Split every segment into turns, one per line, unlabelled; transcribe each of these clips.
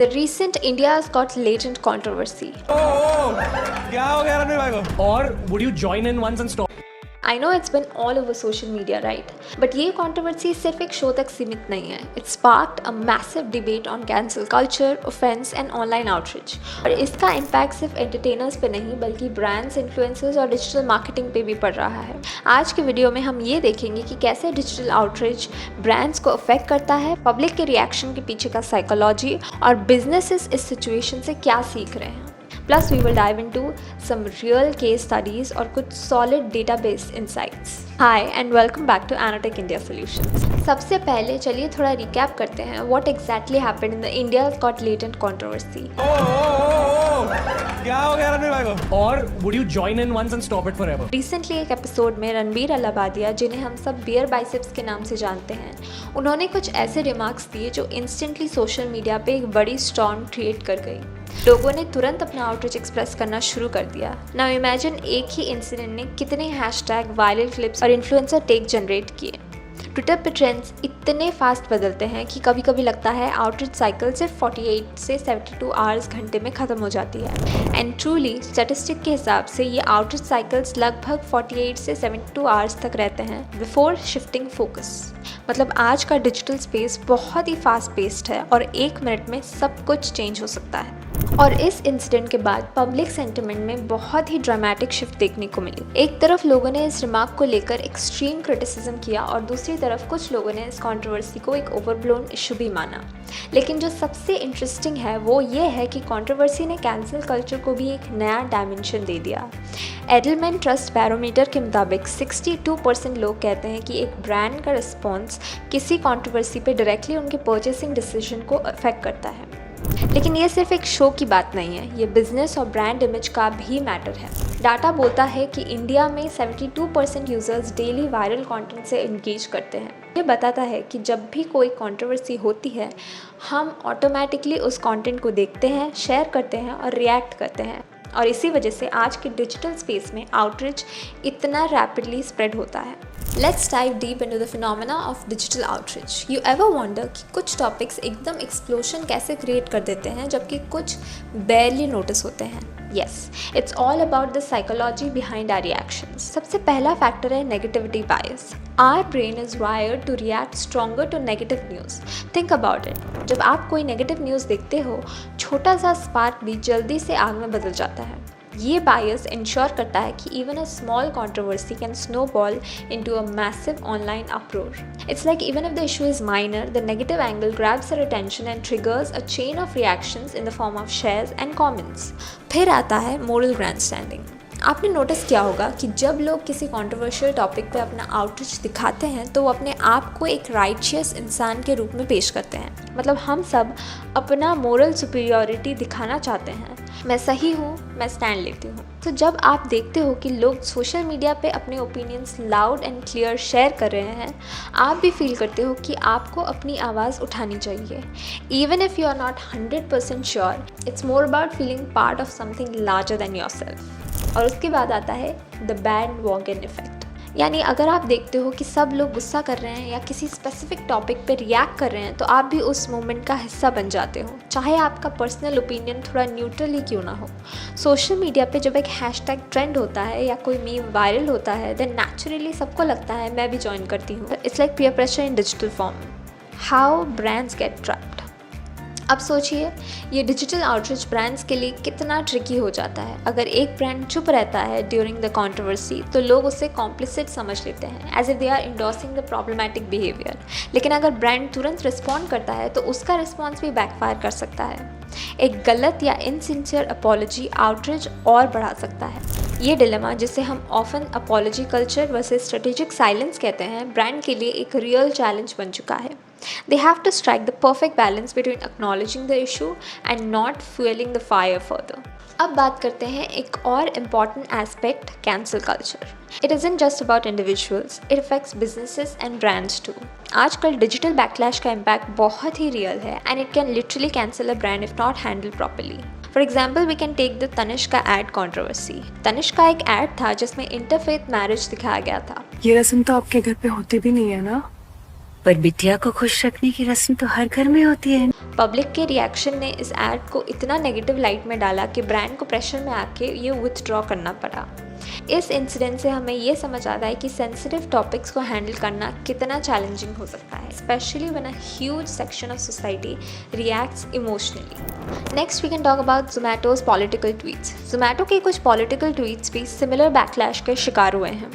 The recent India's Got Latent controversy.
क्या हो गया रणवीर भाई को?
Or would you join in once and stop?
I know it's been all over social media, right? But ये controversy सिर्फ एक show तक सीमित नहीं है. It sparked a massive debate on cancel culture, offense and online outrage. और इसका impact सिर्फ entertainers पे नहीं बल्कि brands, influencers और digital marketing पे भी पड़ रहा है. आज के वीडियो में हम ये देखेंगे कि कैसे digital outrage brands को affect करता है, public के reaction के पीछे का psychology और businesses इस situation से क्या सीख रहे हैं. Plus, we will dive into some real case studies और कुछ solid database insights. Hi and welcome back to Anotech India Solutions. सबसे पहले चलिए थोड़ा recap करते हैं what exactly happened in the India's Got Latent controversy.
क्या हो गया रणवीर भाई को?
Or would you join in once and stop it forever?
Recently एक एपिसोड में रणबीर अलाहाबादिया, जिन्हें हम सब बियर बाइसेप्स के नाम से जानते हैं, उन्होंने कुछ ऐसे रिमार्क्स दिए जो इंस्टेंटली सोशल मीडिया पे एक बड़ी स्टॉर्म क्रिएट कर गई. लोगों ने तुरंत अपना आउटरीच एक्सप्रेस करना शुरू कर दिया. नाउ इमेजिन एक ही इंसिडेंट ने कितने हैशटैग, वायरल क्लिप्स और इन्फ्लुएंसर टेक जनरेट किए. ट्विटर पे ट्रेंड्स इतने फास्ट बदलते हैं कि कभी कभी लगता है आउटरीच साइकिल सिर्फ 48 से 72 आवर्स घंटे में ख़त्म हो जाती है. एंड ट्रूली स्टैटिस्टिक के हिसाब से ये आउटरीच साइकिल्स लगभग 48 से 72 आवर्स तक रहते हैं बिफोर शिफ्टिंग फोकस. मतलब आज का डिजिटल स्पेस बहुत ही फास्ट पेस्ड है और एक मिनट में सब कुछ चेंज हो सकता है. और इस इंसिडेंट के बाद पब्लिक सेंटिमेंट में बहुत ही ड्रामेटिक शिफ्ट देखने को मिली. एक तरफ लोगों ने इस रिमार्क को लेकर एक्सट्रीम क्रिटिसिज्म किया और दूसरी तरफ कुछ लोगों ने इस कंट्रोवर्सी को एक ओवरब्लोन इशू भी माना. लेकिन जो सबसे इंटरेस्टिंग है वो ये है कि कंट्रोवर्सी ने कैंसिल कल्चर को भी एक नया डायमेंशन दे दिया. एडलमैन ट्रस्ट बैरोमीटर के मुताबिक 62% लोग कहते हैं कि एक ब्रांड का रिस्पॉन्स किसी कंट्रोवर्सी पे डायरेक्टली उनके परचेसिंग डिसीजन को अफेक्ट करता है. लेकिन ये सिर्फ एक शो की बात नहीं है, ये बिजनेस और ब्रांड इमेज का भी मैटर है. डाटा बोलता है कि इंडिया में 72% यूजर्स डेली वायरल कंटेंट से इंगेज करते हैं. ये बताता है कि जब भी कोई कंट्रोवर्सी होती है हम ऑटोमेटिकली उस कंटेंट को देखते हैं, शेयर करते हैं और रिएक्ट करते हैं. और इसी वजह से आज के डिजिटल स्पेस में आउटरीच इतना रैपिडली स्प्रेड होता है. Let's dive deep into the phenomena of digital outreach. You ever wonder कि कुछ टॉपिक्स एकदम एक्सप्लोशन कैसे क्रिएट कर देते हैं जबकि कुछ barely नोटिस होते हैं? Yes, it's all about the psychology behind our reactions. सबसे पहला फैक्टर है negativity bias. Our brain is wired to react stronger to negative news. Think about it. जब आप कोई negative news देखते हो, छोटा सा स्पार्क भी जल्दी से आग में बदल जाता है. ये बायस इंश्योर करता है कि even a small controversy can snowball into a massive online uproar. It's like even if the issue is minor, the negative angle grabs our attention and triggers a chain of reactions in the form of shares and comments. फिर आता है moral grandstanding. आपने notice किया होगा कि जब लोग किसी कंट्रोवर्शियल टॉपिक पे अपना आउटरीच दिखाते हैं तो वो अपने आप को एक राइचियस इंसान के रूप में पेश करते हैं. मतलब हम सब अपना मोरल सुपीरियॉरिटी दिखाना चाहते हैं. मैं सही हूँ, मैं स्टैंड लेती हूँ. तो जब आप देखते हो कि लोग सोशल मीडिया पे अपने opinions loud and clear share कर रहे हैं, आप भी फील करते हो कि आपको अपनी आवाज़ उठानी चाहिए. Even if you are not 100% sure, it's more about feeling part of something larger than yourself. और उसके बाद आता है द बैंडवॉगन इफेक्ट. यानी अगर आप देखते हो कि सब लोग गुस्सा कर रहे हैं या किसी स्पेसिफिक टॉपिक पे रिएक्ट कर रहे हैं तो आप भी उस मोमेंट का हिस्सा बन जाते हो, चाहे आपका पर्सनल ओपिनियन थोड़ा न्यूट्रल ही क्यों ना हो. सोशल मीडिया पे जब एक हैशटैग ट्रेंड होता है या कोई मीम वायरल होता है देन नेचुरली सबको लगता है मैं भी ज्वाइन करती हूँ. It's like peer pressure in digital form. How brands gate trapped. अब सोचिए ये डिजिटल आउटरीच ब्रांड्स के लिए कितना ट्रिकी हो जाता है. अगर एक ब्रांड चुप रहता है ड्यूरिंग द कंट्रोवर्सी तो लोग उसे कॉम्प्लिसिट समझ लेते हैं, as if they are endorsing the problematic behaviour. लेकिन अगर ब्रांड तुरंत रिस्पॉन्ड करता है तो उसका रिस्पॉन्स भी बैकफायर कर सकता है. एक गलत या इनसिंसियर अपॉलॉजी आउटरीच और बढ़ा सकता है. ये डिलेमा, जिसे हम often apology culture versus strategic silence कहते हैं, ब्रांड के लिए एक रियल चैलेंज बन चुका है. They have to strike the perfect balance between acknowledging the issue and not fueling the fire further. अब बात करते हैं एक और important aspect, cancel culture. It isn't just about individuals, it affects businesses and brands too. आजकल digital backlash का impact बहुत ही real है and it can literally cancel a brand if not handled properly. For example, we can take the Tanishq ad controversy. Tanishq का एक ad था जिसमें interfaith marriage दिखाया गया था.
ये रस्म तो आपके घर पे होती भी नहीं है ना? पर बिटिया को खुश रखने की रस्म तो हर घर में होती है।
पब्लिक के रिएक्शन ने इस एड को इतना नेगेटिव लाइट में डाला कि ब्रांड को प्रेशर में आके ये विथड्रॉ करना पड़ा। इस इंसिडेंट से हमें ये समझ आता है कि सेंसिटिव टॉपिक्स को हैंडल करना कितना चैलेंजिंग हो सकता है, especially when a huge section of society reacts emotionally. Next we can talk about Zomato's political tweets. Zomato के कुछ पॉलिटिकल ट्वीट्स भी सिमिलर बैकलैश के शिकार हुए हैं।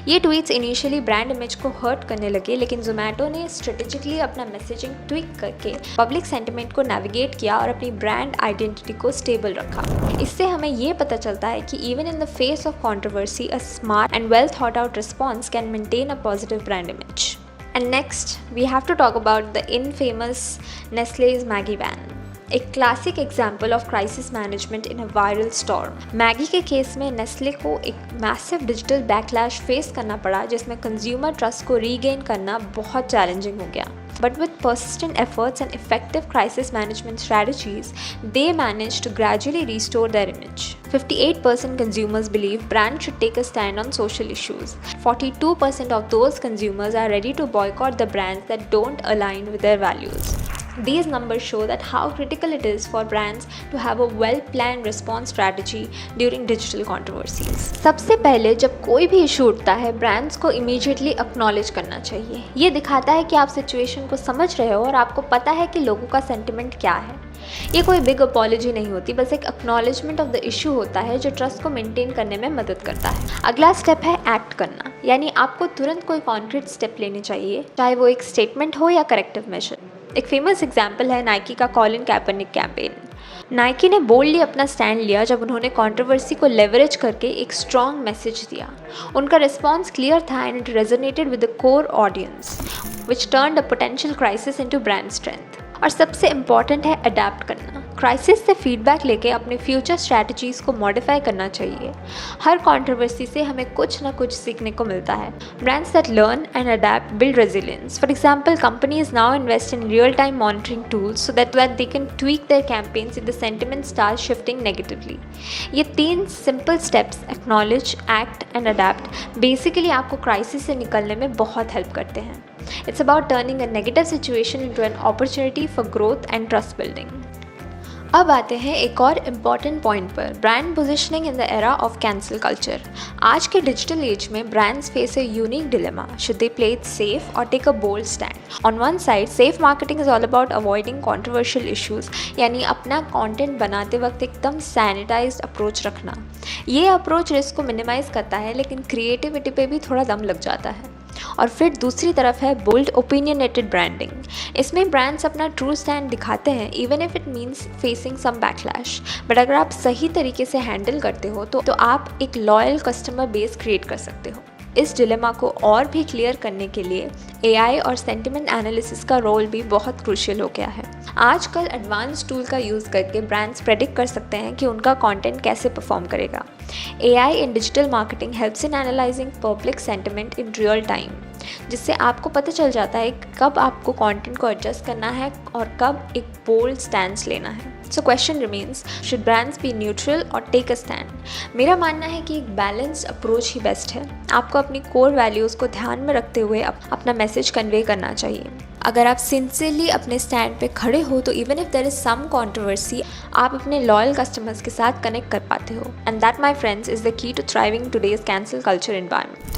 ये ट्वीट्स इनिशियली ब्रांड इमेज को हर्ट करने लगे, लेकिन Zomato ने स्ट्रेटेजिकली अपना मैसेजिंग ट्विक करके पब्लिक सेंटिमेंट को नेविगेट किया और अपनी ब्रांड आइडेंटिटी को स्टेबल रखा। इससे हमें ये पता चलता है कि even in the face of controversy, a smart and well thought out response can maintain a positive brand image. And next, we have to talk about the infamous Nestle's Maggie ban. एक classic example of crisis management in a viral storm. Maggi के case में Nestle को एक massive digital backlash face करना पड़ा, जिसमें consumer trust को regain करना बहुत चैलेंजिंग हो गया। But with persistent efforts and effective crisis management strategies, they managed to gradually restore their image. 58% consumers believe brands should take a stand on social issues. 42% of those consumers are ready to boycott the brands that don't align with their values. These numbers show that how critical it is for brands to have a well-planned response strategy during digital controversies. सबसे पहले जब कोई भी issue उठता है, brands को immediately acknowledge करना चाहिए। ये दिखाता है कि आप सिचुएशन को समझ रहे हो और आपको पता है कि लोगों का सेंटिमेंट क्या है। ये कोई बिग अपॉलॉजी नहीं होती, बस एक एक्नॉलेजमेंट ऑफ द इशू होता है जो ट्रस्ट को मेंटेन करने में मदद करता है। अगला स्टेप है एक्ट करना, यानी आपको तुरंत कोई कॉन्क्रीट स्टेप लेने चाहिए, चाहे वो एक स्टेटमेंट हो या करेक्टिव मेजर। एक फेमस एग्जाम्पल है नाइकी का कॉलिन कैपर्निक कैंपेन। नाइकी ने बोल्डली अपना स्टैंड लिया जब उन्होंने कंट्रोवर्सी को लेवरेज करके एक स्ट्रॉन्ग मैसेज दिया। उनका रिस्पॉन्स क्लियर था and it resonated with the core audience, which turned a potential crisis into brand strength. और सबसे इम्पॉर्टेंट है अडेप्ट करना। क्राइसिस से फीडबैक लेके अपने फ्यूचर स्ट्रैटेजीज़ को मॉडिफाई करना चाहिए। हर कंट्रोवर्सी से हमें कुछ ना कुछ सीखने को मिलता है। Brands that learn and adapt build resilience. For example, companies now invest in real time monitoring tools so that they can tweak their campaigns if the sentiment start shifting negatively. ये 3 simple steps, acknowledge, act and adapt, basically आपको crisis से निकलने में बहुत help करते हैं। It's about turning a negative situation into an opportunity for growth and trust building. अब आते हैं एक और इम्पॉर्टेंट पॉइंट पर, brand positioning in the era of cancel culture. आज के डिजिटल एज में brands face a unique dilemma, should they play it safe और take a bold stand. On one side, safe marketing is all about avoiding controversial issues, यानी अपना content बनाते वक्त एकदम sanitised approach रखना। ये अप्रोच रिस्क को मिनिमाइज़ करता है, लेकिन क्रिएटिविटी पे भी थोड़ा दम लग जाता है। और फिर दूसरी तरफ है बोल्ड ओपिनियनेटेड ब्रांडिंग। इसमें ब्रांड्स अपना ट्रू स्टैंड दिखाते हैं, even if it means facing some backlash. But अगर आप सही तरीके से हैंडल करते हो तो आप एक लॉयल कस्टमर बेस क्रिएट कर सकते हो। इस डिलेमा को और भी क्लियर करने के लिए AI और सेंटिमेंट एनालिसिस का रोल भी बहुत क्रूशियल हो गया है। आजकल एडवांस टूल का यूज़ करके ब्रांड्स प्रेडिक्ट कर सकते हैं कि उनका कंटेंट कैसे परफॉर्म करेगा। AI in digital marketing helps in analysing public sentiment in real time, जिससे आपको पता चल जाता है कब आपको कंटेंट को एडजस्ट करना है और कब एक बोल्ड स्टैंड लेना है। So question remains, should brands B neutral और टेक अ स्टैंड? मेरा मानना है कि एक बैलेंस्ड अप्रोच ही बेस्ट है। आपको अपनी कोर वैल्यूज़ को ध्यान में रखते हुए अपना मैसेज कन्वे करना चाहिए। अगर आप सिंसियरली अपने स्टैंड पे खड़े हो तो even if there is some controversy, आप अपने लॉयल कस्टमर्स के साथ कनेक्ट कर पाते हो। And that my friends is the key to thriving today's cancel culture environment.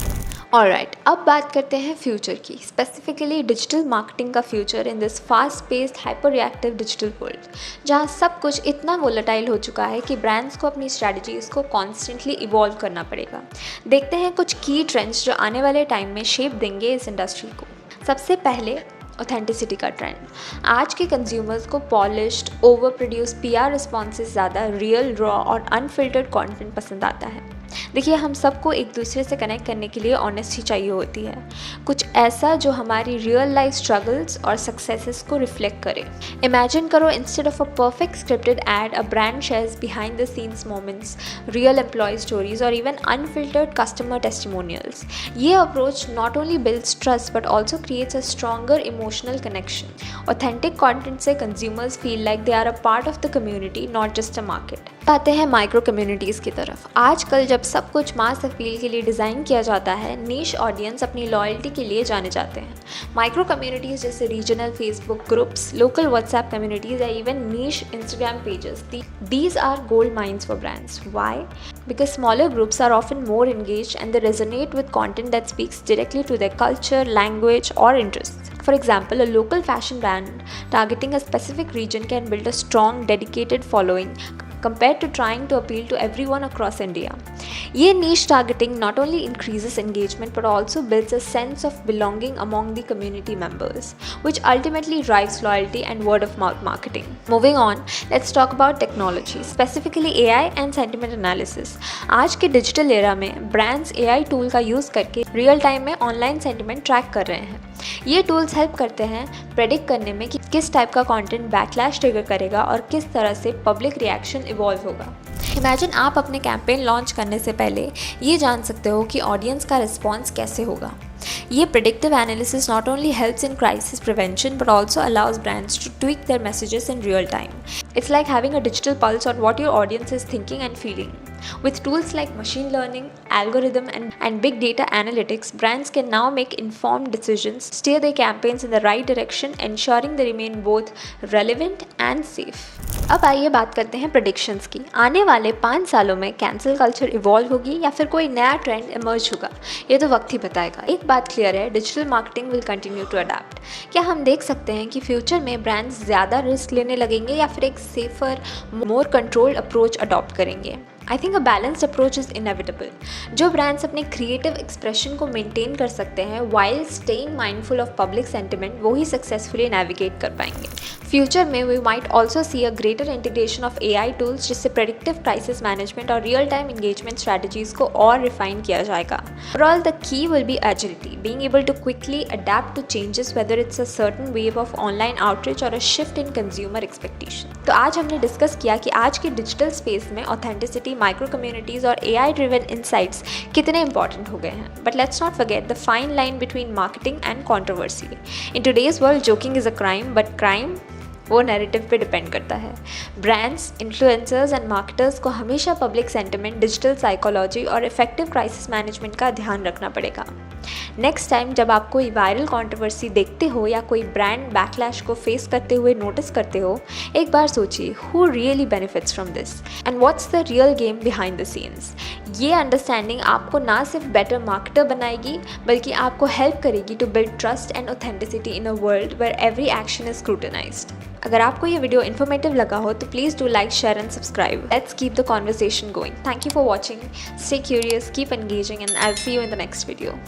Alright, अब बात करते हैं फ्यूचर की, स्पेसिफिकली डिजिटल मार्केटिंग का future in this fast paced hyper reactive digital world, जहाँ सब कुछ इतना वोलेटाइल हो चुका है कि ब्रांड्स को अपनी स्ट्रैटेजीज़ को कॉन्स्टेंटली इवॉल्व करना पड़ेगा। देखते हैं कुछ की ट्रेंड्स जो आने वाले टाइम में शेप देंगे इस इंडस्ट्री को। सबसे पहले ऑथेंटिसिटी का ट्रेंड। आज के कंज्यूमर्स को polished, over produce PR responses ज़्यादा रियल, रॉ और अनफिल्टर्ड कंटेंट पसंद आता है। देखिए, हम सबको एक दूसरे से कनेक्ट करने के लिए ऑनेस्टी चाहिए होती है, कुछ ऐसा जो हमारी रियल लाइफ स्ट्रगल्स और सक्सेसेस को रिफ्लेक्ट करे। इमेजिन करो, instead of a perfect scripted ad, a brand shares behind the scenes moments, real employee stories और इवन अनफिल्टर्ड कस्टमर टेस्टिमोनियल्स। ये approach not only builds trust but also creates a stronger emotional connection. Authentic content से consumers feel like they are a part of the community, not just a market. आते हैं micro communities की तरफ। आजकल जब जब सब कुछ मास अपील के लिए डिज़ाइन किया जाता है, नीश ऑडियंस अपनी लॉयल्टी के लिए जाने जाते हैं। माइक्रो कम्युनिटीज़ जैसे regional Facebook groups, local WhatsApp communities या even niche Instagram pages, these are gold mines for brands. Why? Because smaller groups are often more engaged and they resonate with content that speaks directly to their culture, language, or interests. For example, a local fashion brand targeting a specific region can build a strong, dedicated following compared to trying to appeal to everyone across India. ये niche targeting not only increases engagement but also builds a sense of belonging among the community members, which ultimately drives loyalty and word of mouth marketing. Moving on, let's talk about technology, specifically AI and sentiment analysis. आज के digital era में brands AI tool का use करके real time में online sentiment track कर रहे हैं। ये टूल्स हेल्प करते हैं प्रेडिक्ट करने में कि किस टाइप का कंटेंट बैकलैश ट्रिगर करेगा और किस तरह से पब्लिक रिएक्शन इवॉल्व होगा। इमेजिन आप अपने कैंपेन लॉन्च करने से पहले ये जान सकते हो कि ऑडियंस का रिस्पॉन्स कैसे होगा। ये predictive analysis not only helps in crisis prevention but also allows brands to tweak their messages in real time. It's like having a digital pulse on what your audience is thinking and feeling. With tools like machine learning, algorithm, and big data analytics, brands can now make informed decisions, steer their campaigns in the right direction, ensuring they remain both relevant and safe. अब आइए बात करते हैं predictions की। आने वाले 5 सालों में कैंसिल कल्चर इवॉल्व होगी या फिर कोई नया ट्रेंड इमर्ज होगा, ये तो वक्त ही बताएगा। एक बात क्लियर है, digital marketing will continue to adapt. क्या हम देख सकते हैं कि फ्यूचर में ब्रांड्स ज़्यादा रिस्क लेने लगेंगे या फिर एक safer, more controlled approach adopt करेंगे? I think a balanced approach is inevitable. जो ब्रांड्स अपने क्रिएटिव एक्सप्रेशन को मेंटेन कर सकते हैं while staying mindful of public sentiment, वो ही सक्सेसफुली नेविगेट कर पाएंगे। फ्यूचर में we might also see a greater integration of AI tools, जिससे प्रेडिक्टिव क्राइसिस मैनेजमेंट और रियल टाइम इंगेजमेंट स्ट्रैटेजीज को और रिफाइन किया जाएगा। Overall the key will B agility, being able to quickly adapt to changes whether it's a certain wave of online outreach और a shift in consumer expectation. तो आज हमने discuss किया कि आज के डिजिटल स्पेस में ऑथेंटिसिटी, माइक्रो कम्युनिटीज़ और AI ड्रिवन इनसाइट्स कितने इंपॉर्टेंट हो गए हैं। But let's not forget the fine line between marketing and controversy. In today's world joking is a crime, but crime वो नैरेटिव पे डिपेंड करता है। ब्रांड्स, इन्फ्लुएंसर्स एंड मार्केटर्स को हमेशा पब्लिक सेंटिमेंट, डिजिटल साइकोलॉजी और इफेक्टिव क्राइसिस मैनेजमेंट का ध्यान रखना पड़ेगा। नेक्स्ट टाइम जब आप कोई वायरल कंट्रोवर्सी देखते हो या कोई ब्रांड बैकलैश को फेस करते हुए नोटिस करते हो, एक बार सोचिए who really benefits from this and what's the real game behind the scenes. ये अंडरस्टैंडिंग आपको ना सिर्फ बेटर मार्केटर बनाएगी बल्कि आपको हेल्प करेगी to build trust and authenticity in a world where every action is scrutinized. अगर आपको ये वीडियो इन्फॉर्मेटिव लगा हो तो please do like, share and subscribe. Let's keep the conversation going. Thank you for watching. Stay curious, keep engaging, and I'll see you in the next video.